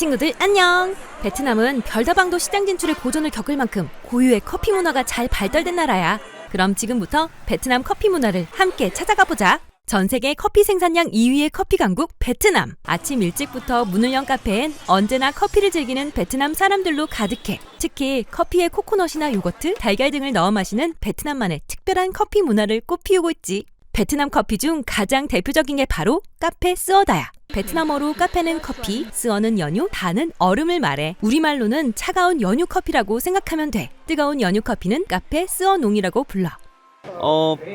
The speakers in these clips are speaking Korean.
친구들 안녕! 베트남은 별다방도 시장 진출의 고전을 겪을 만큼 고유의 커피 문화가 잘 발달된 나라야. 그럼 지금부터 베트남 커피 문화를 함께 찾아가 보자. 전 세계 커피 생산량 2위의 커피 강국 베트남. 아침 일찍부터 문을 연 카페엔 언제나 커피를 즐기는 베트남 사람들로 가득해. 특히 커피에 코코넛이나 요거트, 달걀 등을 넣어 마시는 베트남만의 특별한 커피 문화를 꽃피우고 있지. 베트남 커피 중 가장 대표적인 게 바로 카페 스어다야. 베트남어로 카페는 커피, 스어는 연유, 다는 얼음을 말해. 우리말로는 차가운 연유 커피라고 생각하면 돼. 뜨거운 연유 커피는 카페 스어농이라고 불러.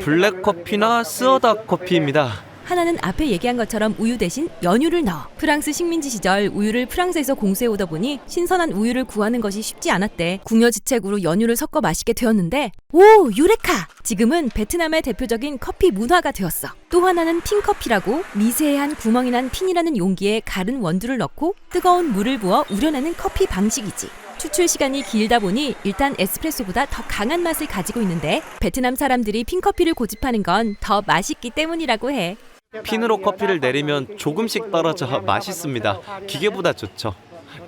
블랙 커피나 스어다 커피입니다. 하나는 앞에 얘기한 것처럼 우유 대신 연유를 넣어. 프랑스 식민지 시절 우유를 프랑스에서 공수해 오다 보니 신선한 우유를 구하는 것이 쉽지 않았대. 궁여지책으로 연유를 섞어 마시게 되었는데 오! 유레카! 지금은 베트남의 대표적인 커피 문화가 되었어. 또 하나는 틴커피라고 미세한 구멍이 난 틴이라는 용기에 가른 원두를 넣고 뜨거운 물을 부어 우려내는 커피 방식이지. 추출 시간이 길다 보니 일단 에스프레소보다 더 강한 맛을 가지고 있는데 베트남 사람들이 핀커피를 고집하는 건 더 맛있기 때문이라고 해. 핀으로 커피를 내리면 조금씩 떨어져 맛있습니다. 기계보다 좋죠.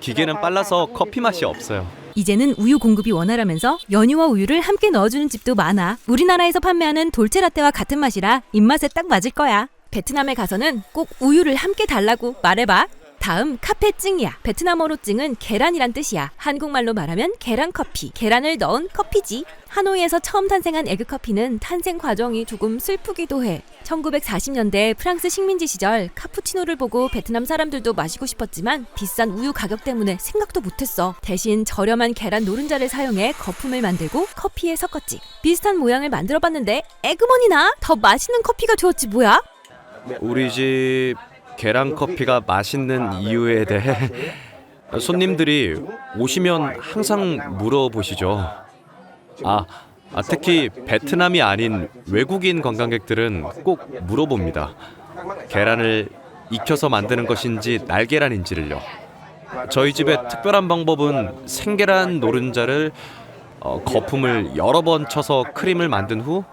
기계는 빨라서 커피 맛이 없어요. 이제는 우유 공급이 원활하면서 연유와 우유를 함께 넣어주는 집도 많아. 우리나라에서 판매하는 돌체라떼와 같은 맛이라 입맛에 딱 맞을 거야. 베트남에 가서는 꼭 우유를 함께 달라고 말해봐. 다음 카페찡이야. 베트남어로 찡은 계란이란 뜻이야. 한국말로 말하면 계란커피, 계란을 넣은 커피지. 하노이에서 처음 탄생한 에그커피는 탄생 과정이 조금 슬프기도 해. 1940년대 프랑스 식민지 시절 카푸치노를 보고 베트남 사람들도 마시고 싶었지만 비싼 우유 가격 때문에 생각도 못했어. 대신 저렴한 계란 노른자를 사용해 거품을 만들고 커피에 섞었지. 비슷한 모양을 만들어봤는데 에그머니나 더 맛있는 커피가 되었지 뭐야? 우리 집 계란 커피가 맛있는 이유에 대해 손님들이 오시면 항상 물어보시죠. 특히 베트남이 아닌 외국인 관광객들은 꼭 물어봅니다. 계란을 익혀서 만드는 것인지 날계란인지를요. 저희 집의 특별한 방법은 생계란 노른자를 거품을 여러 번 쳐서 크림을 만든 후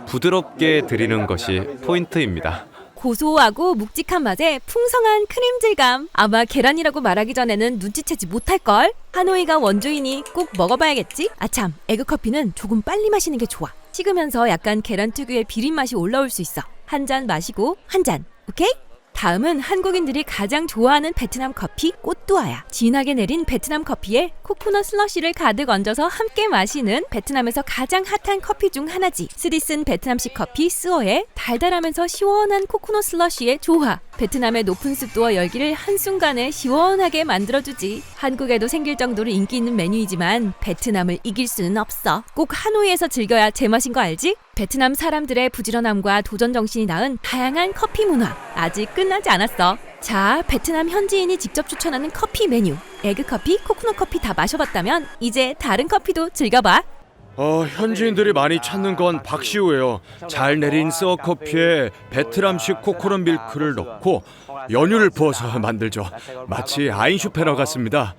부드럽게 드리는 것이 포인트입니다. 고소하고 묵직한 맛에 풍성한 크림 질감. 아마 계란이라고 말하기 전에는 눈치채지 못할걸? 하노이가 원조이니 꼭 먹어봐야겠지? 아참, 에그커피는 조금 빨리 마시는 게 좋아. 식으면서 약간 계란 특유의 비린 맛이 올라올 수 있어. 한 잔 마시고 한 잔, 오케이? 다음은 한국인들이 가장 좋아하는 베트남 커피 꽃두아야. 진하게 내린 베트남 커피에 코코넛 슬러시를 가득 얹어서 함께 마시는 베트남에서 가장 핫한 커피 중 하나지. 쓰디쓴 베트남식 커피 스어에 달달하면서 시원한 코코넛 슬러시의 조화. 베트남의 높은 습도와 열기를 한순간에 시원하게 만들어주지. 한국에도 생길 정도로 인기 있는 메뉴이지만 베트남을 이길 수는 없어. 꼭 하노이에서 즐겨야 제맛인 거 알지? 베트남 사람들의 부지런함과 도전 정신이 낳은 다양한 커피 문화. 아직 끝나지 않았어. 자, 베트남 현지인이 직접 추천하는 커피 메뉴. 에그커피, 코코넛 커피 다 마셔봤다면 이제 다른 커피도 즐겨봐. 현지인들이 많이 찾는 건 박시우예요. 잘 내린 스어 커피에 베트남식 코코넛 밀크를 넣고 연유를 부어서 만들죠. 마치 아인슈페너 같습니다.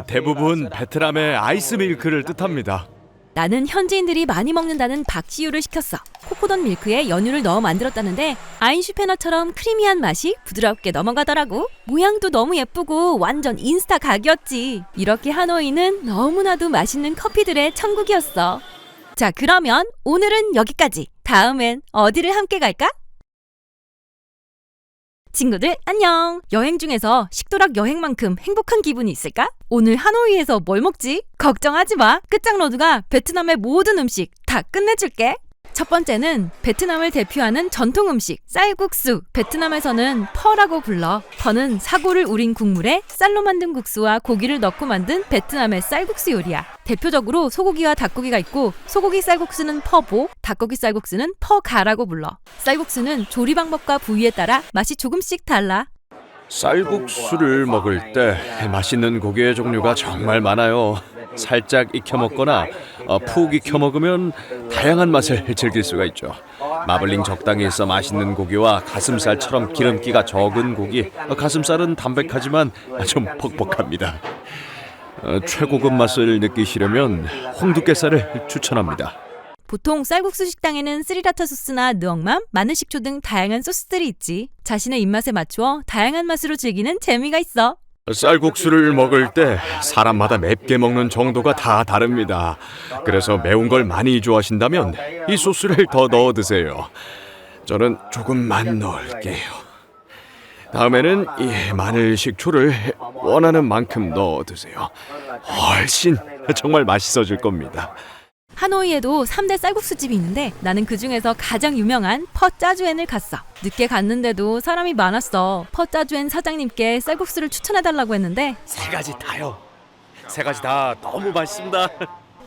대부분 베트남의 아이스 밀크를 뜻합니다. 나는 현지인들이 많이 먹는다는 박시우를 시켰어. 코코넛 밀크에 연유를 넣어 만들었다는데 아인슈페너처럼 크리미한 맛이 부드럽게 넘어가더라고. 모양도 너무 예쁘고 완전 인스타 각이었지. 이렇게 하노이는 너무나도 맛있는 커피들의 천국이었어. 자, 그러면 오늘은 여기까지. 다음엔 어디를 함께 갈까? 친구들 안녕! 여행 중에서 식도락 여행만큼 행복한 기분이 있을까? 오늘 하노이에서 뭘 먹지? 걱정하지 마! 끝장로드가 베트남의 모든 음식 다 끝내줄게! 첫 번째는 베트남을 대표하는 전통 음식 쌀국수. 베트남에서는 퍼라고 불러. 퍼는 사골을 우린 국물에 쌀로 만든 국수와 고기를 넣고 만든 베트남의 쌀국수 요리야. 대표적으로 소고기와 닭고기가 있고 소고기 쌀국수는 퍼보, 닭고기 쌀국수는 퍼가라고 불러. 쌀국수는 조리 방법과 부위에 따라 맛이 조금씩 달라. 쌀국수를 먹을 때 맛있는 고기의 종류가 정말 많아요. 살짝 익혀 먹거나 푹 익혀 먹으면 다양한 맛을 즐길 수가 있죠. 마블링 적당히 해서 맛있는 고기와 가슴살처럼 기름기가 적은 고기. 가슴살은 담백하지만 좀 퍽퍽합니다. 최고급 맛을 느끼시려면 홍두깨살을 추천합니다. 보통 쌀국수 식당에는 스리라차 소스나 느엉맘, 마늘식초 등 다양한 소스들이 있지. 자신의 입맛에 맞추어 다양한 맛으로 즐기는 재미가 있어. 쌀국수를 먹을 때 사람마다 맵게 먹는 정도가 다 다릅니다. 그래서 매운 걸 많이 좋아하신다면 이 소스를 더 넣어 드세요. 저는 조금만 넣을게요. 다음에는 이 마늘 식초를 원하는 만큼 넣어 드세요. 훨씬 정말 맛있어질 겁니다. 하노이에도 3대 쌀국수집이 있는데 나는 그중에서 가장 유명한 퍼짜주엔을 갔어. 늦게 갔는데도 사람이 많았어. 퍼짜주엔 사장님께 쌀국수를 추천해달라고 했는데 세 가지 다요. 세 가지 다 너무 맛있습니다.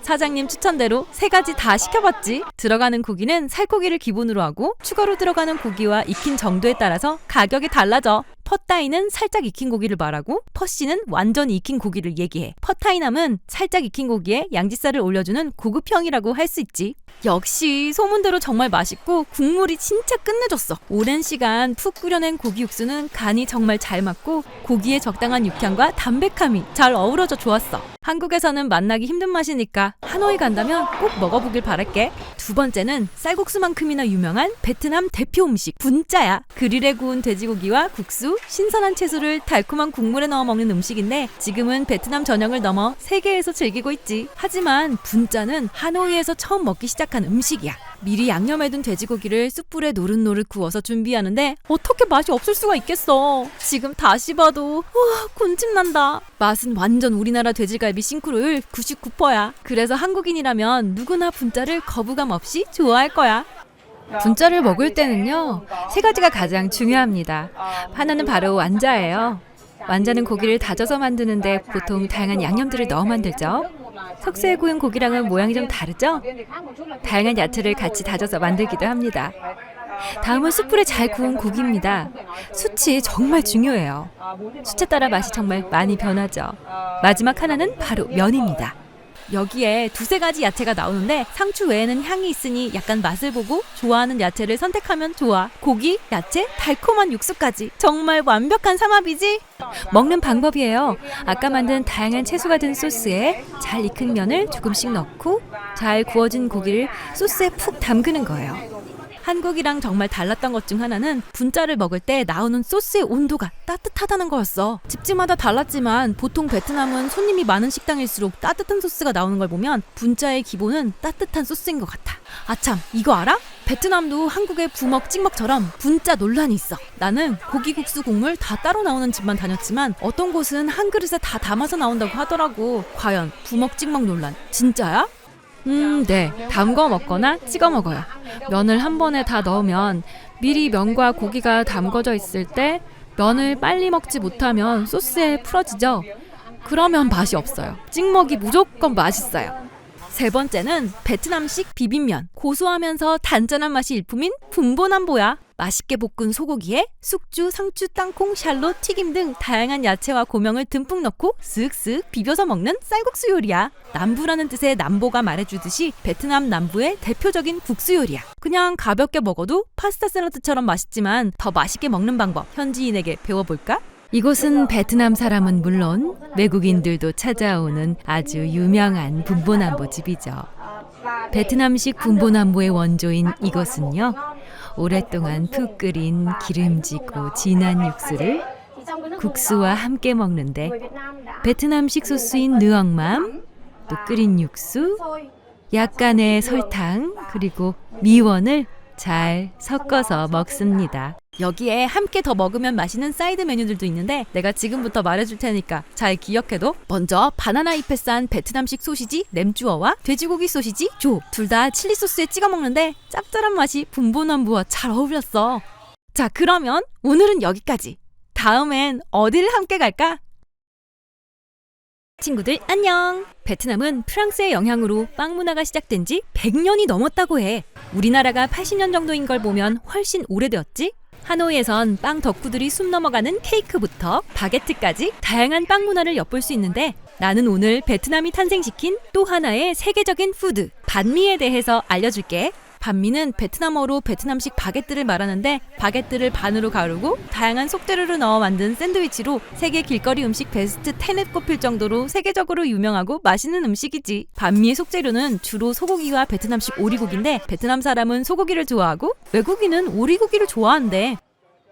사장님 추천대로 3가지 다 시켜봤지. 들어가는 고기는 살코기를 기본으로 하고 추가로 들어가는 고기와 익힌 정도에 따라서 가격이 달라져. 퍼따이는 살짝 익힌 고기를 말하고 퍼씨는 완전히 익힌 고기를 얘기해. 퍼타이남은 살짝 익힌 고기에 양지살을 올려주는 고급형이라고 할 수 있지. 역시 소문대로 정말 맛있고 국물이 진짜 끝내줬어. 오랜 시간 푹 끓여낸 고기 육수는 간이 정말 잘 맞고 고기의 적당한 육향과 담백함이 잘 어우러져 좋았어. 한국에서는 만나기 힘든 맛이니까 하노이 간다면 꼭 먹어보길 바랄게. 두 번째는 쌀국수만큼이나 유명한 베트남 대표 음식 분짜야. 그릴에 구운 돼지고기와 국수, 신선한 채소를 달콤한 국물에 넣어 먹는 음식인데 지금은 베트남 전역을 넘어 세계에서 즐기고 있지. 하지만 분짜는 하노이에서 처음 먹기 시작한 음식이야. 미리 양념해둔 돼지고기를 숯불에 노릇노릇 구워서 준비하는데 어떻게 맛이 없을 수가 있겠어. 지금 다시 봐도 군침 난다. 맛은 완전 우리나라 돼지갈비 싱크로율 99%야. 그래서 한국인이라면 누구나 분짜를 거부감 없이 좋아할 거야. 분짜를 먹을 때는요, 3가지가 가장 중요합니다. 하나는 바로 완자예요. 완자는 고기를 다져서 만드는데 보통 다양한 양념들을 넣어 만들죠. 석쇠에 구운 고기랑은 모양이 좀 다르죠? 다양한 야채를 같이 다져서 만들기도 합니다. 다음은 숯불에 잘 구운 고기입니다. 숯이 정말 중요해요. 숯에 따라 맛이 정말 많이 변하죠. 마지막 하나는 바로 면입니다. 여기에 2-3가지 야채가 나오는데 상추 외에는 향이 있으니 약간 맛을 보고 좋아하는 야채를 선택하면 좋아. 고기, 야채, 달콤한 육수까지 정말 완벽한 삼합이지? 먹는 방법이에요. 아까 만든 다양한 채소가 든 소스에 잘 익힌 면을 조금씩 넣고 잘 구워진 고기를 소스에 푹 담그는 거예요. 한국이랑 정말 달랐던 것 중 하나는 분짜를 먹을 때 나오는 소스의 온도가 따뜻하다는 거였어. 집집마다 달랐지만 보통 베트남은 손님이 많은 식당일수록 따뜻한 소스가 나오는 걸 보면 분짜의 기본은 따뜻한 소스인 것 같아. 아참, 이거 알아? 베트남도 한국의 부먹 찍먹처럼 분짜 논란이 있어. 나는 고기국수 국물 다 따로 나오는 집만 다녔지만 어떤 곳은 한 그릇에 다 담아서 나온다고 하더라고. 과연 부먹 찍먹 논란 진짜야? 네. 담궈 먹거나 찍어 먹어요. 면을 한 번에 다 넣으면 미리 면과 고기가 담궈져 있을 때 면을 빨리 먹지 못하면 소스에 풀어지죠. 그러면 맛이 없어요. 찍먹이 무조건 맛있어요. 3번째는 베트남식 비빔면. 고소하면서 단짠한 맛이 일품인 분보남보야. 맛있게 볶은 소고기에 숙주, 상추, 땅콩, 샬롯, 튀김 등 다양한 야채와 고명을 듬뿍 넣고 쓱쓱 비벼서 먹는 쌀국수 요리야. 남부라는 뜻의 남보가 말해주듯이 베트남 남부의 대표적인 국수 요리야. 그냥 가볍게 먹어도 파스타 샐러드처럼 맛있지만 더 맛있게 먹는 방법 현지인에게 배워볼까? 이곳은 베트남 사람은 물론 외국인들도 찾아오는 아주 유명한 분보남보 집이죠. 베트남식 분보남보의 원조인 이곳은요, 오랫동안 푹 끓인 기름지고 진한 육수를 국수와 함께 먹는데 베트남식 소스인 느엉맘, 또 끓인 육수, 약간의 설탕, 그리고 미원을 잘 섞어서 먹습니다. 여기에 함께 더 먹으면 맛있는 사이드 메뉴들도 있는데 내가 지금부터 말해줄 테니까 잘 기억해둬. 먼저 바나나 잎에 싼 베트남식 소시지 램쭈어와 돼지고기 소시지 조, 둘 다 칠리 소스에 찍어 먹는데 짭짤한 맛이 분보남보와 잘 어울렸어. 자, 그러면 오늘은 여기까지. 다음엔 어디를 함께 갈까? 친구들 안녕. 베트남은 프랑스의 영향으로 빵 문화가 시작된 지 100년이 넘었다고 해. 우리나라가 80년 정도인 걸 보면 훨씬 오래되었지? 하노이에선 빵 덕후들이 숨 넘어가는 케이크부터 바게트까지 다양한 빵 문화를 엿볼 수 있는데 나는 오늘 베트남이 탄생시킨 또 하나의 세계적인 푸드, 반미에 대해서 알려줄게. 반미는 베트남어로 베트남식 바게트를 말하는데 바게트를 반으로 가르고 다양한 속재료를 넣어 만든 샌드위치로 세계 길거리 음식 베스트 10에 꼽힐 정도로 세계적으로 유명하고 맛있는 음식이지. 반미의 속재료는 주로 소고기와 베트남식 오리고기인데 베트남 사람은 소고기를 좋아하고 외국인은 오리고기를 좋아한대.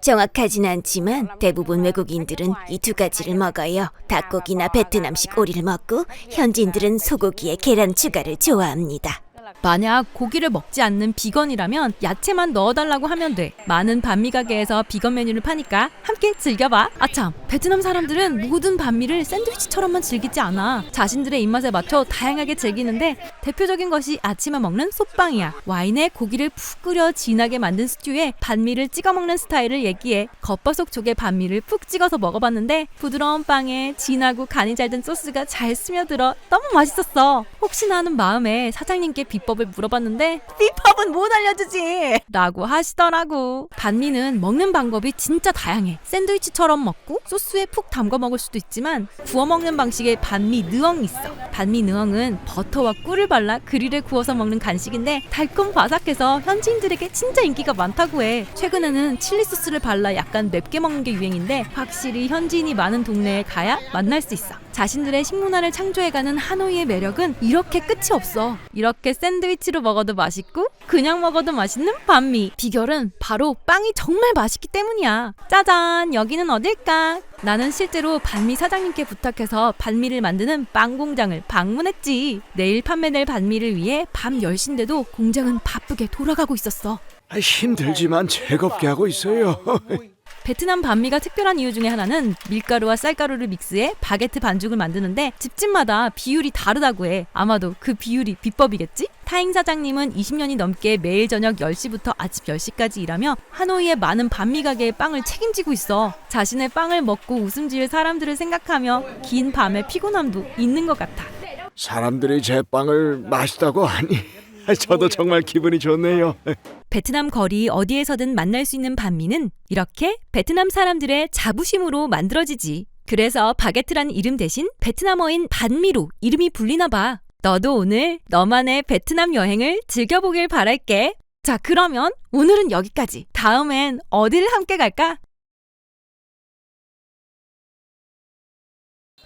정확하진 않지만 대부분 외국인들은 이 두 가지를 먹어요. 닭고기나 베트남식 오리를 먹고 현지인들은 소고기에 계란 추가를 좋아합니다. 만약 고기를 먹지 않는 비건이라면 야채만 넣어달라고 하면 돼. 많은 반미 가게에서 비건 메뉴를 파니까 함께 즐겨봐. 아참, 베트남 사람들은 모든 반미를 샌드위치처럼만 즐기지 않아. 자신들의 입맛에 맞춰 다양하게 즐기는데 대표적인 것이 아침에 먹는 솥빵이야. 와인에 고기를 푹 끓여 진하게 만든 스튜에 반미를 찍어 먹는 스타일을 얘기해. 겉바속 쪽에 반미를 푹 찍어서 먹어봤는데 부드러운 빵에 진하고 간이 잘 든 소스가 잘 스며들어 너무 맛있었어. 혹시나 하는 마음에 사장님께 비법을 물어봤는데 비법은 못 알려주지 라고 하시더라고. 반미는 먹는 방법이 진짜 다양해. 샌드위치처럼 먹고 소스에 푹 담궈 먹을 수도 있지만 구워 먹는 방식의 반미 느엉이 있어. 반미 느엉은 버터와 꿀을 발라 그릴에 구워서 먹는 간식인데 달콤 바삭해서 현지인들에게 진짜 인기가 많다고 해. 최근에는 칠리 소스를 발라 약간 맵게 먹는 게 유행인데 확실히 현지인이 많은 동네에 가야 만날 수 있어. 자신들의 식문화를 창조해가는 하노이의 매력은 이렇게 끝이 없어. 이렇게 샌드위치로 먹어도 맛있고 그냥 먹어도 맛있는 반미. 비결은 바로 빵이 정말 맛있기 때문이야. 짜잔, 여기는 어딜까? 나는 실제로 반미 사장님께 부탁해서 반미를 만드는 빵 공장을 방문했지. 내일 판매될 반미를 위해 밤 10시인데도 공장은 바쁘게 돌아가고 있었어. 힘들지만 즐겁게 하고 있어요. 베트남 반미가 특별한 이유 중에 하나는 밀가루와 쌀가루를 믹스해 바게트 반죽을 만드는데 집집마다 비율이 다르다고 해. 아마도 그 비율이 비법이겠지? 타잉 사장님은 20년이 넘게 매일 저녁 10시부터 아침 10시까지 일하며 하노이의 많은 반미 가게의 빵을 책임지고 있어. 자신의 빵을 먹고 웃음 지을 사람들을 생각하며 긴 밤의 피곤함도 있는 것 같아. 사람들이 제 빵을 맛있다고 하니 저도 정말 기분이 좋네요. 베트남 거리 어디에서든 만날 수 있는 반미는 이렇게 베트남 사람들의 자부심으로 만들어지지. 그래서 바게트란 이름 대신 베트남어인 반미로 이름이 불리나 봐. 너도 오늘 너만의 베트남 여행을 즐겨보길 바랄게. 자, 그러면 오늘은 여기까지. 다음엔 어디를 함께 갈까?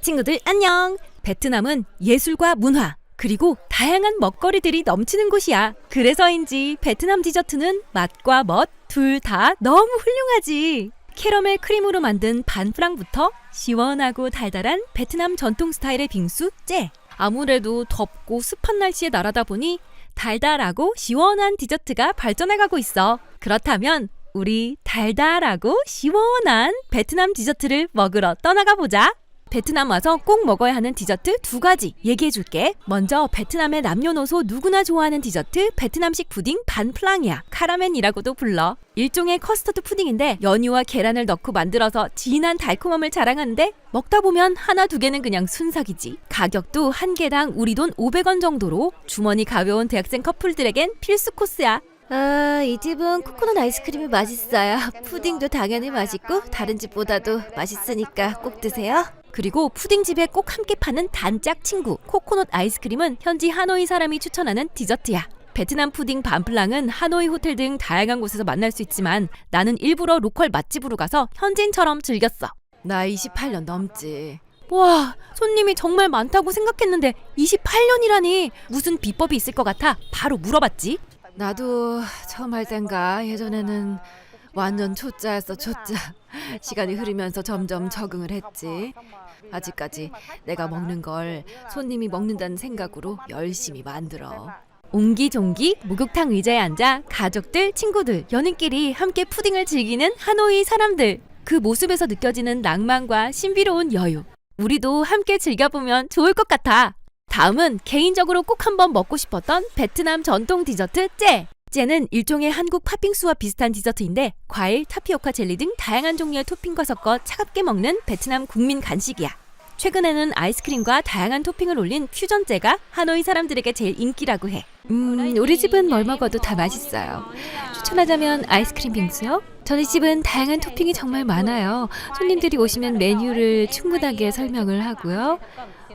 친구들 안녕. 베트남은 예술과 문화 그리고 다양한 먹거리들이 넘치는 곳이야. 그래서인지 베트남 디저트는 맛과 멋 둘 다 너무 훌륭하지. 캐러멜 크림으로 만든 반프랑부터 시원하고 달달한 베트남 전통 스타일의 빙수 째. 아무래도 덥고 습한 날씨에 나라다 보니 달달하고 시원한 디저트가 발전해가고 있어. 그렇다면 우리 달달하고 시원한 베트남 디저트를 먹으러 떠나가 보자. 베트남 와서 꼭 먹어야 하는 디저트 2가지 얘기해줄게. 먼저 베트남의 남녀노소 누구나 좋아하는 디저트 베트남식 푸딩 반플랑이야. 카라멘이라고도 불러. 일종의 커스터드 푸딩인데 연유와 계란을 넣고 만들어서 진한 달콤함을 자랑하는데 먹다 보면 하나 두 개는 그냥 순삭이지. 가격도 한 개당 우리 돈 500원 정도로 주머니 가벼운 대학생 커플들에겐 필수 코스야. 이 집은 코코넛 아이스크림이 맛있어요. 푸딩도 당연히 맛있고 다른 집보다도 맛있으니까 꼭 드세요. 그리고 푸딩집에 꼭 함께 파는 단짝 친구 코코넛 아이스크림은 현지 하노이 사람이 추천하는 디저트야. 베트남 푸딩 반플랑은 하노이 호텔 등 다양한 곳에서 만날 수 있지만 나는 일부러 로컬 맛집으로 가서 현지인처럼 즐겼어. 나 28년 넘지. 와, 손님이 정말 많다고 생각했는데 28년이라니. 무슨 비법이 있을 것 같아 바로 물어봤지. 나도 처음 할 땐가 예전에는 완전 초짜였어. 초짜. 시간이 흐르면서 점점 적응을 했지. 아직까지 내가 먹는 걸 손님이 먹는다는 생각으로 열심히 만들어. 옹기종기 목욕탕 의자에 앉아 가족들, 친구들, 연인끼리 함께 푸딩을 즐기는 하노이 사람들. 그 모습에서 느껴지는 낭만과 신비로운 여유. 우리도 함께 즐겨보면 좋을 것 같아. 다음은 개인적으로 꼭 한번 먹고 싶었던 베트남 전통 디저트 째. 째는 일종의 한국 팥빙수와 비슷한 디저트인데 과일, 타피오카 젤리 등 다양한 종류의 토핑과 섞어 차갑게 먹는 베트남 국민 간식이야. 최근에는 아이스크림과 다양한 토핑을 올린 퓨전째가 하노이 사람들에게 제일 인기라고 해. 우리 집은 뭘 먹어도 다 맛있어요. 추천하자면 아이스크림 빙수요? 저희 집은 다양한 토핑이 정말 많아요. 손님들이 오시면 메뉴를 충분하게 설명을 하고요.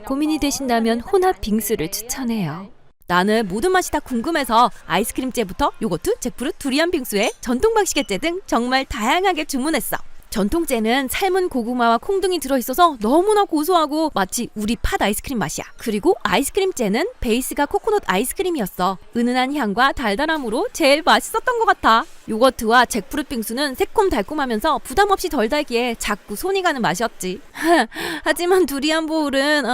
고민이 되신다면 혼합 빙수를 추천해요. 나는 모든 맛이 다 궁금해서 아이스크림째부터 요거트, 잭프루트, 두리안 빙수에 전통 방식의 째 등 정말 다양하게 주문했어. 전통째는 삶은 고구마와 콩등이 들어있어서 너무나 고소하고 마치 우리 팥 아이스크림 맛이야. 그리고 아이스크림째는 베이스가 코코넛 아이스크림이었어. 은은한 향과 달달함으로 제일 맛있었던 것 같아. 요거트와 잭프루트 빙수는 새콤달콤하면서 부담 없이 덜 달기에 자꾸 손이 가는 맛이었지. 하지만 두리안 보울은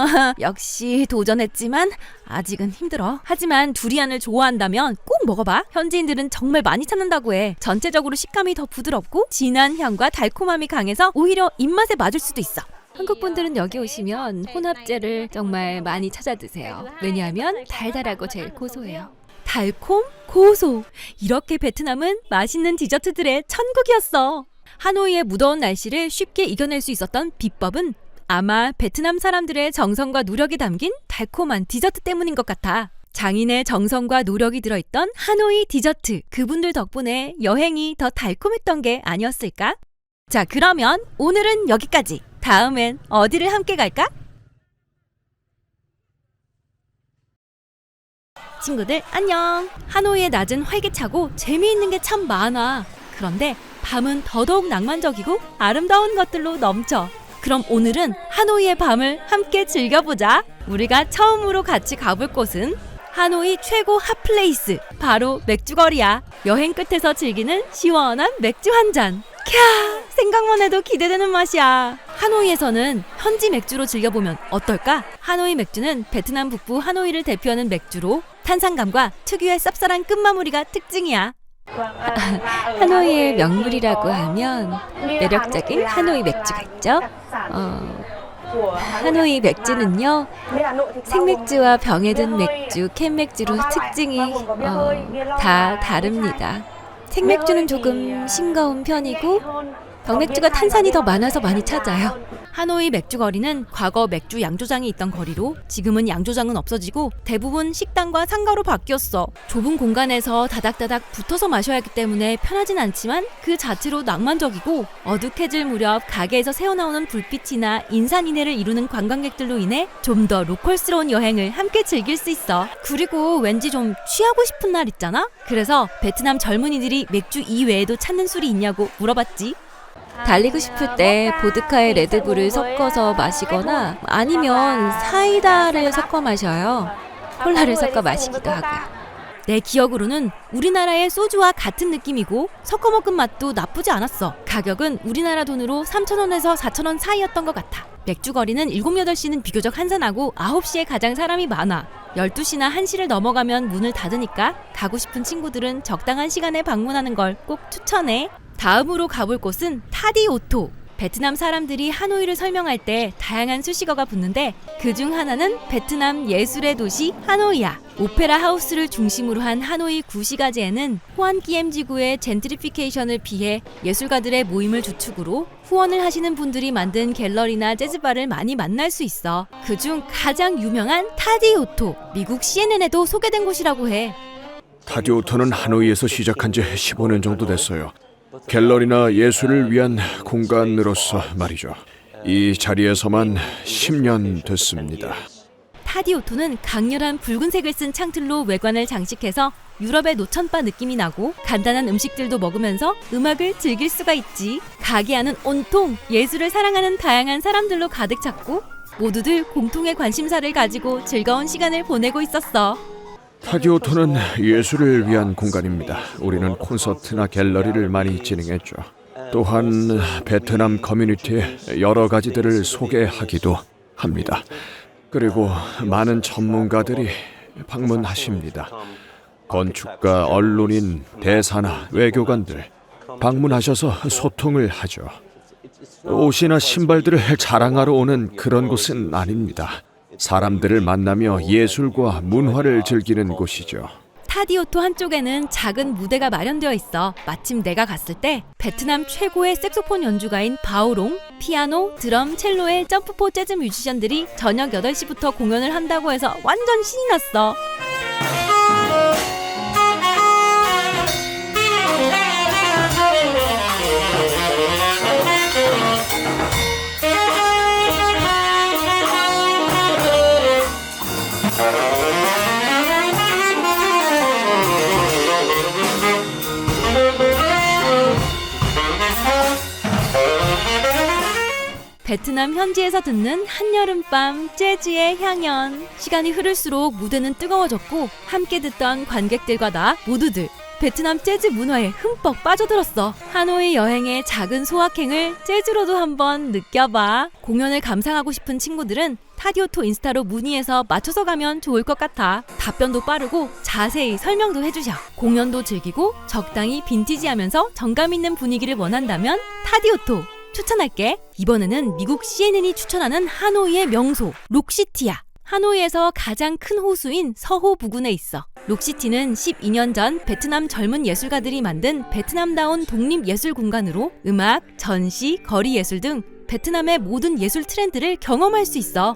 역시 도전했지만 아직은 힘들어. 하지만 두리안을 좋아한다면 꼭 먹어봐. 현지인들은 정말 많이 찾는다고 해. 전체적으로 식감이 더 부드럽고 진한 향과 달콤함이 강해서 오히려 입맛에 맞을 수도 있어. 한국 분들은 여기 오시면 혼합제를 정말 많이 찾아 드세요. 왜냐하면 달달하고 제일 고소해요. 달콤, 고소. 이렇게 베트남은 맛있는 디저트들의 천국이었어. 하노이의 무더운 날씨를 쉽게 이겨낼 수 있었던 비법은 아마 베트남 사람들의 정성과 노력이 담긴 달콤한 디저트 때문인 것 같아. 장인의 정성과 노력이 들어있던 하노이 디저트. 그분들 덕분에 여행이 더 달콤했던 게 아니었을까? 자, 그러면 오늘은 여기까지. 다음엔 어디를 함께 갈까? 친구들 안녕. 하노이의 낮은 활기차고 재미있는 게 참 많아. 그런데 밤은 더더욱 낭만적이고 아름다운 것들로 넘쳐. 그럼 오늘은 하노이의 밤을 함께 즐겨보자. 우리가 처음으로 같이 가볼 곳은 하노이 최고 핫플레이스, 바로 맥주거리야. 여행 끝에서 즐기는 시원한 맥주 한 잔. 캬, 생각만 해도 기대되는 맛이야. 하노이에서는 현지 맥주로 즐겨보면 어떨까? 하노이 맥주는 베트남 북부 하노이를 대표하는 맥주로 탄산감과 특유의 쌉쌀한 끝마무리가 특징이야. 하노이의 명물이라고 하면 매력적인 하노이 맥주가 있죠. 하노이 맥주는요, 생맥주와 병에 든 맥주, 캔맥주로 특징이 다 다릅니다. 생맥주는 조금 싱거운 편이고 병맥주가 탄산이 더 많아서 많이 찾아요. 하노이 맥주거리는 과거 맥주 양조장이 있던 거리로 지금은 양조장은 없어지고 대부분 식당과 상가로 바뀌었어. 좁은 공간에서 다닥다닥 붙어서 마셔야 하기 때문에 편하진 않지만 그 자체로 낭만적이고 어둑해질 무렵 가게에서 새어나오는 불빛이나 인산인해를 이루는 관광객들로 인해 좀 더 로컬스러운 여행을 함께 즐길 수 있어. 그리고 왠지 좀 취하고 싶은 날 있잖아? 그래서 베트남 젊은이들이 맥주 이외에도 찾는 술이 있냐고 물어봤지. 달리고 싶을 때 보드카에 레드불을 섞어서 마시거나 아니면 사이다를 섞어 마셔요. 콜라를 섞어 마시기도 하고요. 내 기억으로는 우리나라의 소주와 같은 느낌이고 섞어 먹은 맛도 나쁘지 않았어. 가격은 우리나라 돈으로 3,000원에서 4,000원 사이였던 것 같아. 맥주거리는 7, 8시는 비교적 한산하고 9시에 가장 사람이 많아. 12시나 1시를 넘어가면 문을 닫으니까 가고 싶은 친구들은 적당한 시간에 방문하는 걸 꼭 추천해. 다음으로 가볼 곳은 타디오토. 베트남 사람들이 하노이를 설명할 때 다양한 수식어가 붙는데 그중 하나는 베트남 예술의 도시 하노이야. 오페라 하우스를 중심으로 한 하노이 구시가지에는 호안기엠 지구의 젠트리피케이션을 피해 예술가들의 모임을 주축으로 후원을 하시는 분들이 만든 갤러리나 재즈바를 많이 만날 수 있어. 그중 가장 유명한 타디오토, 미국 CNN에도 소개된 곳이라고 해. 타디오토는 하노이에서 시작한 지 15년 정도 됐어요. 갤러리나 예술을 위한 공간으로서 말이죠. 이 자리에서만 10년 됐습니다. 타디오토는 강렬한 붉은색을 쓴 창틀로 외관을 장식해서 유럽의 노천바 느낌이 나고 간단한 음식들도 먹으면서 음악을 즐길 수가 있지. 가게 안은 온통 예술을 사랑하는 다양한 사람들로 가득 찼고 모두들 공통의 관심사를 가지고 즐거운 시간을 보내고 있었어. 타디오토는 예술을 위한 공간입니다. 우리는 콘서트나 갤러리를 많이 진행했죠. 또한 베트남 커뮤니티의 여러 가지들을 소개하기도 합니다. 그리고 많은 전문가들이 방문하십니다. 건축가, 언론인, 대사나 외교관들 방문하셔서 소통을 하죠. 옷이나 신발들을 자랑하러 오는 그런 곳은 아닙니다. 사람들을 만나며 예술과 문화를 즐기는 곳이죠. 타디오토 한쪽에는 작은 무대가 마련되어 있어. 마침 내가 갔을 때 베트남 최고의 색소폰 연주가인 바오롱, 피아노, 드럼, 첼로의 점프포 재즈 뮤지션들이 저녁 8시부터 공연을 한다고 해서 완전 신이 났어. 베트남 현지에서 듣는 한여름밤 재즈의 향연. 시간이 흐를수록 무대는 뜨거워졌고 함께 듣던 관객들과 나 모두들 베트남 재즈 문화에 흠뻑 빠져들었어. 하노이 여행의 작은 소확행을 재즈로도 한번 느껴봐. 공연을 감상하고 싶은 친구들은 타디오토 인스타로 문의해서 맞춰서 가면 좋을 것 같아. 답변도 빠르고 자세히 설명도 해주셔. 공연도 즐기고 적당히 빈티지하면서 정감 있는 분위기를 원한다면 타디오토 추천할게. 이번에는 미국 CNN이 추천하는 하노이의 명소 록시티야. 하노이에서 가장 큰 호수인 서호 부근에 있어. 록시티는 12년 전 베트남 젊은 예술가들이 만든 베트남다운 독립예술 공간으로 음악, 전시, 거리 예술 등 베트남의 모든 예술 트렌드를 경험할 수 있어.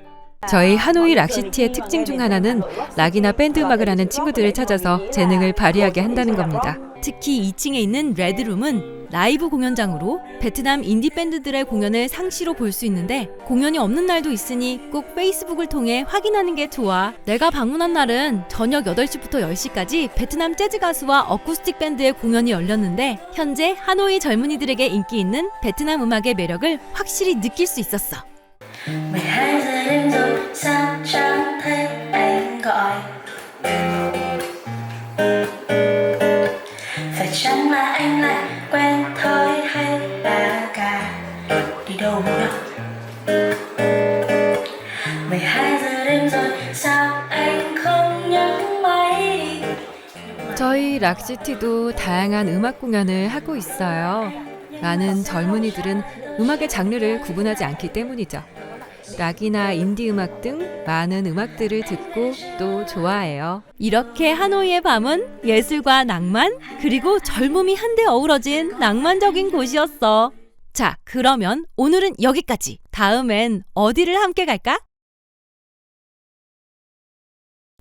저희 하노이 락시티의 특징 중 하나는 락이나 밴드 음악을 하는 친구들을 찾아서 재능을 발휘하게 한다는 겁니다. 특히 2층에 있는 레드룸은 라이브 공연장으로 베트남 인디 밴드들의 공연을 상시로 볼 수 있는데 공연이 없는 날도 있으니 꼭 페이스북을 통해 확인하는 게 좋아. 내가 방문한 날은 저녁 8시부터 10시까지 베트남 재즈 가수와 어쿠스틱 밴드의 공연이 열렸는데 현재 하노이 젊은이들에게 인기 있는 베트남 음악의 매력을 확실히 느낄 수 있었어. 12 giờ đêm rồi sao chẳng thấy anh gọi. Phải chăng là anh lại quen thôi hay là cả đi đâu nhỉ? 12 giờ đêm rồi sao anh không nhấc máy. 저희 락시티도 다양한 음악 공연을 하고 있어요. 많은 젊은이들은 음악의 장르를 구분하지 않기 때문이죠. 락이나 인디 음악 등 많은 음악들을 듣고 또 좋아해요. 이렇게 하노이의 밤은 예술과 낭만 그리고 젊음이 한데 어우러진 낭만적인 곳이었어. 자, 그러면 오늘은 여기까지. 다음엔 어디를 함께 갈까?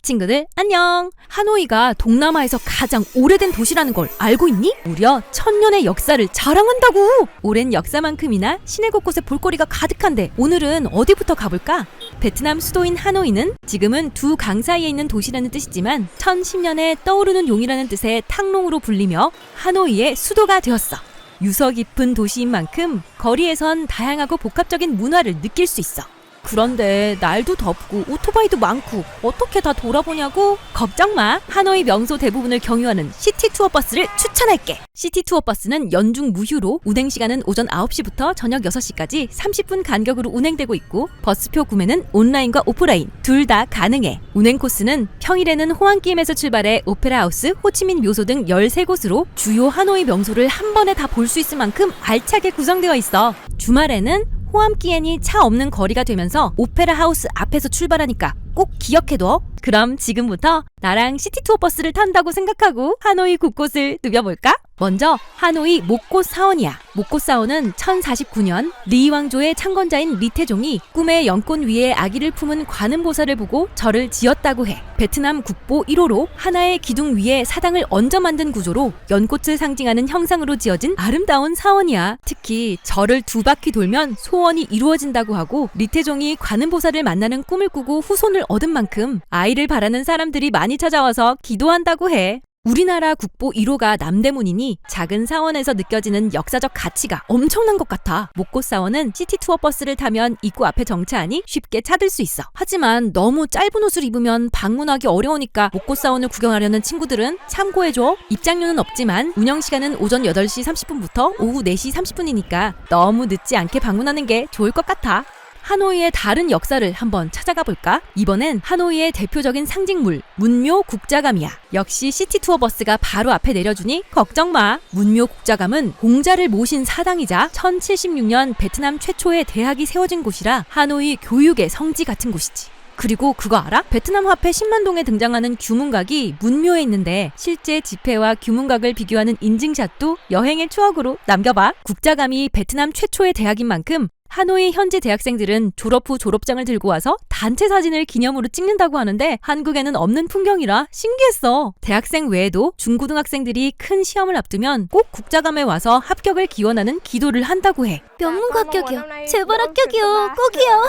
친구들 안녕. 하노이가 동남아에서 가장 오래된 도시라는 걸 알고 있니? 무려 1000년의 역사를 자랑한다고. 오랜 역사만큼이나 시내 곳곳에 볼거리가 가득한데 오늘은 어디부터 가볼까? 베트남 수도인 하노이는 지금은 두 강 사이에 있는 도시라는 뜻이지만 1010년에 떠오르는 용이라는 뜻의 탕롱으로 불리며 하노이의 수도가 되었어. 유서 깊은 도시인 만큼 거리에선 다양하고 복합적인 문화를 느낄 수 있어. 그런데 날도 덥고 오토바이도 많고 어떻게 다 돌아보냐고? 걱정 마. 하노이 명소 대부분을 경유하는 시티 투어 버스를 추천할게. 시티 투어 버스는 연중 무휴로 운행 시간은 오전 9시부터 저녁 6시까지 30분 간격으로 운행되고 있고 버스표 구매는 온라인과 오프라인 둘 다 가능해. 운행 코스는 평일에는 호안기엠에서 출발해 오페라 하우스, 호치민 묘소 등 13곳으로 주요 하노이 명소를 한 번에 다 볼 수 있을 만큼 알차게 구성되어 있어. 주말에는 호암기엔이 차 없는 거리가 되면서 오페라 하우스 앞에서 출발하니까 꼭 기억해둬. 그럼 지금부터 나랑 시티 투어 버스를 탄다고 생각하고 하노이 곳곳을 누벼볼까? 먼저 하노이 목꽃 사원이야. 목꽃 사원은 1049년 리 왕조의 창건자인 리태종이 꿈의 연꽃 위에 아기를 품은 관음보살을 보고 절을 지었다고 해. 베트남 국보 1호로 하나의 기둥 위에 사당을 얹어 만든 구조로 연꽃을 상징하는 형상으로 지어진 아름다운 사원이야. 특히 절을 2바퀴 돌면 소원이 이루어진다고 하고 리태종이 관음보살을 만나는 꿈을 꾸고 후손을 얻은 만큼 아이를 바라는 사람들이 많이 찾아와서 기도한다고 해. 우리나라 국보 1호가 남대문이니 작은 사원에서 느껴지는 역사적 가치가 엄청난 것 같아. 목꽃 사원은 시티 투어 버스를 타면 입구 앞에 정차하니 쉽게 찾을 수 있어. 하지만 너무 짧은 옷을 입으면 방문하기 어려우니까 목꽃 사원을 구경하려는 친구들은 참고해줘. 입장료는 없지만 운영 시간은 오전 8시 30분부터 오후 4시 30분이니까 너무 늦지 않게 방문하는 게 좋을 것 같아. 하노이의 다른 역사를 한번 찾아가 볼까? 이번엔 하노이의 대표적인 상징물 문묘 국자감이야. 역시 시티 투어 버스가 바로 앞에 내려주니 걱정 마. 문묘 국자감은 공자를 모신 사당이자 1076년 베트남 최초의 대학이 세워진 곳이라 하노이 교육의 성지 같은 곳이지. 그리고 그거 알아? 베트남 화폐 10만동에 등장하는 규문각이 문묘에 있는데 실제 지폐와 규문각을 비교하는 인증샷도 여행의 추억으로 남겨봐. 국자감이 베트남 최초의 대학인 만큼 하노이 현지 대학생들은 졸업 후 졸업장을 들고 와서 단체 사진을 기념으로 찍는다고 하는데 한국에는 없는 풍경이라 신기했어. 대학생 외에도 중고등학생들이 큰 시험을 앞두면 꼭 국자감에 와서 합격을 기원하는 기도를 한다고 해. 명문 합격이요. 제발 합격이요. 꼭이요.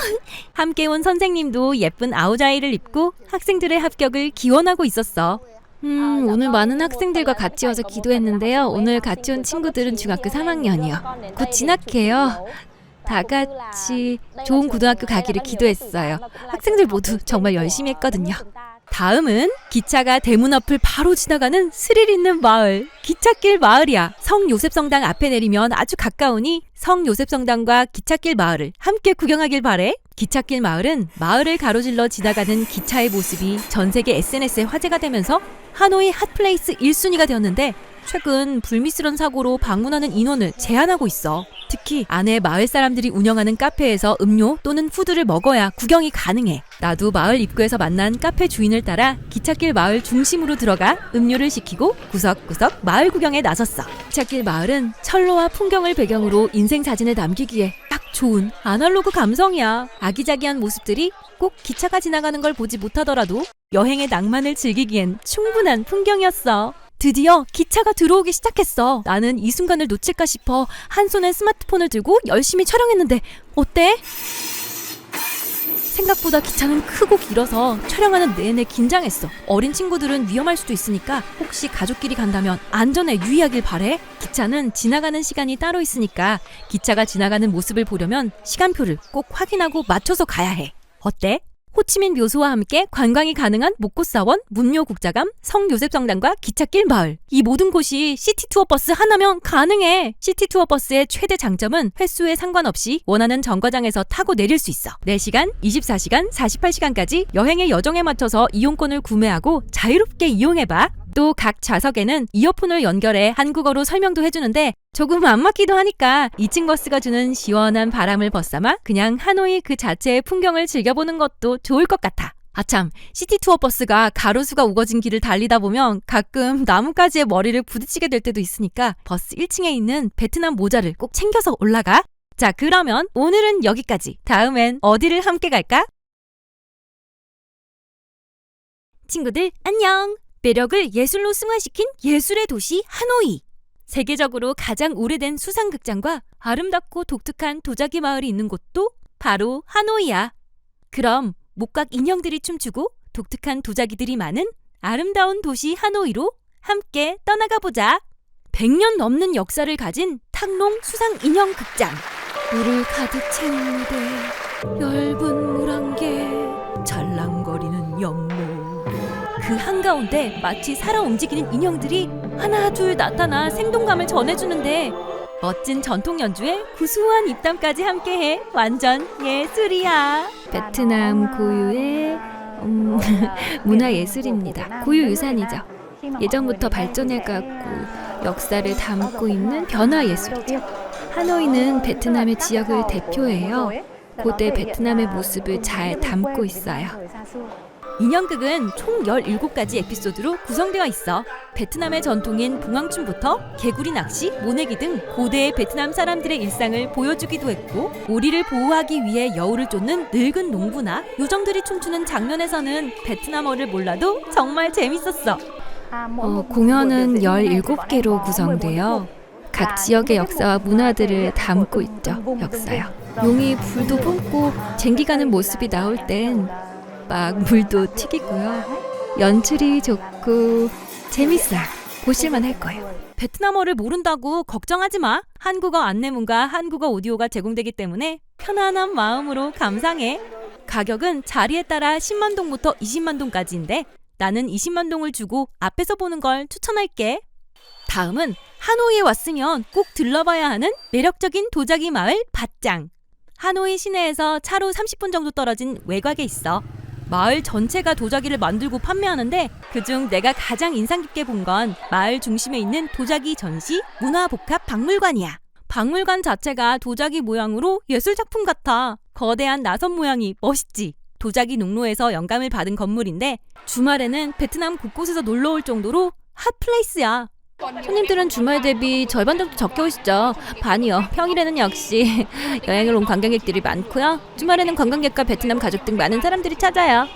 함께 온 선생님도 예쁜 아우자이를 입고 학생들의 합격을 기원하고 있었어. 오늘 많은 학생들과 같이 와서 기도했는데요. 오늘 같이 온 친구들은 중학교 3학년이요. 곧 진학해요. 다 같이 좋은 고등학교 가기를 기도했어요. 학생들 모두 정말 열심히 했거든요. 다음은 기차가 대문 앞을 바로 지나가는 스릴 있는 마을, 기찻길 마을이야. 성요셉성당 앞에 내리면 아주 가까우니 성요셉성당과 기찻길 마을을 함께 구경하길 바래. 기찻길 마을은 마을을 가로질러 지나가는 기차의 모습이 전 세계 SNS에 화제가 되면서 하노이 핫플레이스 1순위가 되었는데 최근 불미스러운 사고로 방문하는 인원을 제한하고 있어. 특히 안에 마을 사람들이 운영하는 카페에서 음료 또는 푸드를 먹어야 구경이 가능해. 나도 마을 입구에서 만난 카페 주인을 따라 기찻길 마을 중심으로 들어가 음료를 시키고 구석구석 마을 구경에 나섰어. 기찻길 마을은 철로와 풍경을 배경으로 인생 사진을 남기기에 딱 좋은 아날로그 감성이야. 아기자기한 모습들이 꼭 기차가 지나가는 걸 보지 못하더라도 여행의 낭만을 즐기기엔 충분한 풍경이었어. 드디어 기차가 들어오기 시작했어. 나는 이 순간을 놓칠까 싶어 한 손에 스마트폰을 들고 열심히 촬영했는데 어때? 생각보다 기차는 크고 길어서 촬영하는 내내 긴장했어. 어린 친구들은 위험할 수도 있으니까 혹시 가족끼리 간다면 안전에 유의하길 바래. 기차는 지나가는 시간이 따로 있으니까 기차가 지나가는 모습을 보려면 시간표를 꼭 확인하고 맞춰서 가야 해. 어때? 호치민 묘소와 함께 관광이 가능한 목고사원, 문묘국자감, 성요셉성당과 기찻길 마을. 이 모든 곳이 시티투어버스 하나면 가능해. 시티투어버스의 최대 장점은 횟수에 상관없이 원하는 정거장에서 타고 내릴 수 있어. 4시간, 24시간, 48시간까지 여행의 여정에 맞춰서 이용권을 구매하고 자유롭게 이용해봐. 또 각 좌석에는 이어폰을 연결해 한국어로 설명도 해주는데 조금 안 맞기도 하니까 2층 버스가 주는 시원한 바람을 벗삼아 그냥 하노이 그 자체의 풍경을 즐겨보는 것도 좋을 것 같아. 아참, 시티투어 버스가 가로수가 우거진 길을 달리다 보면 가끔 나뭇가지에 머리를 부딪히게 될 때도 있으니까 버스 1층에 있는 베트남 모자를 꼭 챙겨서 올라가. 자, 그러면 오늘은 여기까지. 다음엔 어디를 함께 갈까? 친구들 안녕! 매력을 예술로 승화시킨 예술의 도시 하노이. 세계적으로 가장 오래된 수상극장과 아름답고 독특한 도자기 마을이 있는 곳도 바로 하노이야. 그럼 목각 인형들이 춤추고 독특한 도자기들이 많은 아름다운 도시 하노이로 함께 떠나가 보자. 100년 넘는 역사를 가진 탕롱 수상 인형 극장. 물을 가득 채운 무대, 엷은 물안개, 잘랑거리는 연못. 그 한가운데 마치 살아 움직이는 인형들이 하나 둘 나타나 생동감을 전해주는데 멋진 전통 연주에 구수한 입담까지 함께해 완전 예술이야. 베트남 고유의 문화예술입니다. 고유 유산이죠. 예전부터 발전해가고 역사를 담고 있는 변화예술이죠. 하노이는 베트남의 지역을 대표해요. 고대 베트남의 모습을 잘 담고 있어요. 인형극은 총 17가지 에피소드로 구성되어 있어. 베트남의 전통인 붕왕춤부터 개구리 낚시, 모내기 등 고대의 베트남 사람들의 일상을 보여주기도 했고, 오리를 보호하기 위해 여우를 쫓는 늙은 농부나 요정들이 춤추는 장면에서는 베트남어를 몰라도 정말 재밌었어. 공연은 17개로 구성되어 각 지역의 역사와 문화들을 담고 있죠. 역사요. 용이 불도 뿜고 쟁기가는 모습이 나올 땐 막 물도 튀기고요. 연출이 좋고 재밌어요. 보실만 할 거예요. 베트남어를 모른다고 걱정하지 마. 한국어 안내문과 한국어 오디오가 제공되기 때문에 편안한 마음으로 감상해. 가격은 자리에 따라 10만 동부터 20만 동까지인데 나는 20만 동을 주고 앞에서 보는 걸 추천할게. 다음은 하노이에 왔으면 꼭 들러봐야 하는 매력적인 도자기 마을 밭장. 하노이 시내에서 차로 30분 정도 떨어진 외곽에 있어. 마을 전체가 도자기를 만들고 판매하는데 그중 내가 가장 인상 깊게 본 건 마을 중심에 있는 도자기 전시 문화복합박물관이야. 박물관 자체가 도자기 모양으로 예술작품 같아. 거대한 나선 모양이 멋있지. 도자기 농로에서 영감을 받은 건물인데 주말에는 베트남 곳곳에서 놀러올 정도로 핫플레이스야. 손님들은 주말 대비 절반 정도 적게 오시죠. 반이요. 평일에는 역시 여행을 온 관광객들이 많고요. 주말에는 관광객과 베트남 가족 등 많은 사람들이 찾아요.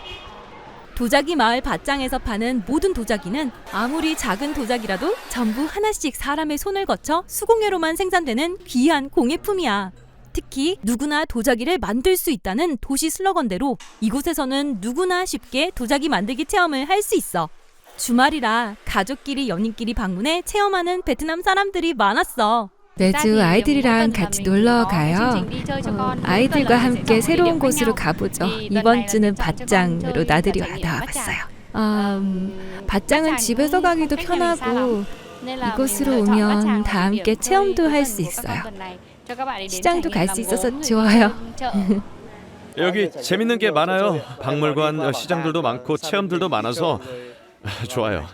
도자기 마을 밭장에서 파는 모든 도자기는 아무리 작은 도자기라도 전부 하나씩 사람의 손을 거쳐 수공예로만 생산되는 귀한 공예품이야. 특히 누구나 도자기를 만들 수 있다는 도시 슬로건대로 이곳에서는 누구나 쉽게 도자기 만들기 체험을 할 수 있어. 주말이라 가족끼리 연인끼리 방문해 체험하는 베트남 사람들이 많았어. 매주 아이들이랑 같이 놀러 가요. 아이들과 함께 새로운 곳으로 가보죠. 이번 주는 밭장으로 나들이 나와봤어요. 밭장은 집에서 가기도 편하고 이곳으로 오면 다 함께 체험도 할 수 있어요. 시장도 갈 수 있어서 좋아요. 여기 재밌는 게 많아요. 박물관, 시장들도 많고 체험들도 많아서 좋아요.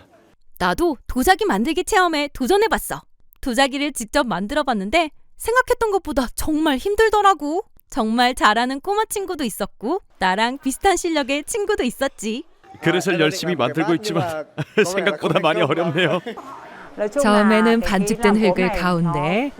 나도 도자기 만들기 체험에 도전해봤어. 도자기를 직접 만들어봤는데 생각했던 것보다 정말 힘들더라고. 정말 잘하는 꼬마 친구도 있었고 나랑 비슷한 실력의 친구도 있었지. 그릇을 열심히 만들고 있지만 생각보다 많이 어렵네요. 처음에는 반죽된 흙을 가운데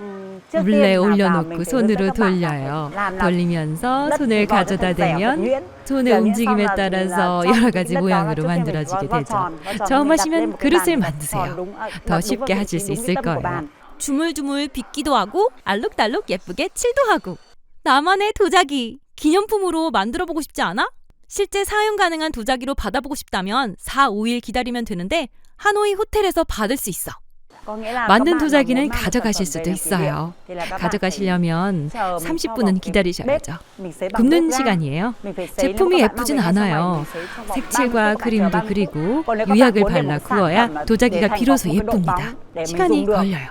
물레에 올려놓고 손으로 돌려요. 돌리면서 손을 가져다 대면 손의 움직임에 따라서 여러 가지 모양으로 만들어지게 되죠. 처음 하시면 그릇을 만드세요. 더 쉽게 하실 수 있을 거예요. 주물주물 빚기도 하고 알록달록 예쁘게 칠도 하고. 나만의 도자기 기념품으로 만들어보고 싶지 않아? 실제 사용 가능한 도자기로 받아보고 싶다면 4, 5일 기다리면 되는데 하노이 호텔에서 받을 수 있어. 만든 도자기는 가져가실 수도 있어요. 가져가시려면 30분은 기다리셔야죠. 굽는 시간이에요. 제품이 예쁘진 않아요. 색칠과 그림도 그리고 유약을 발라 구워야 도자기가 비로소 예쁩니다. 시간이 걸려요.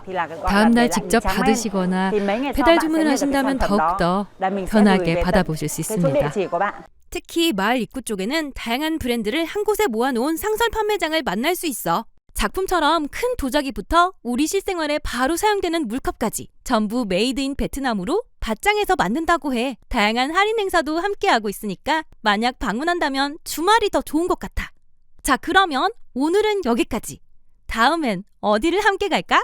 다음날 직접 받으시거나 배달 주문을 하신다면 더욱더 편하게 받아보실 수 있습니다. 특히 마을 입구 쪽에는 다양한 브랜드를 한 곳에 모아놓은 상설 판매장을 만날 수 있어. 작품처럼 큰 도자기부터 우리 실생활에 바로 사용되는 물컵까지 전부 메이드 인 베트남으로 밭장에서 만든다고 해. 다양한 할인 행사도 함께하고 있으니까 만약 방문한다면 주말이 더 좋은 것 같아. 자, 그러면 오늘은 여기까지. 다음엔 어디를 함께 갈까?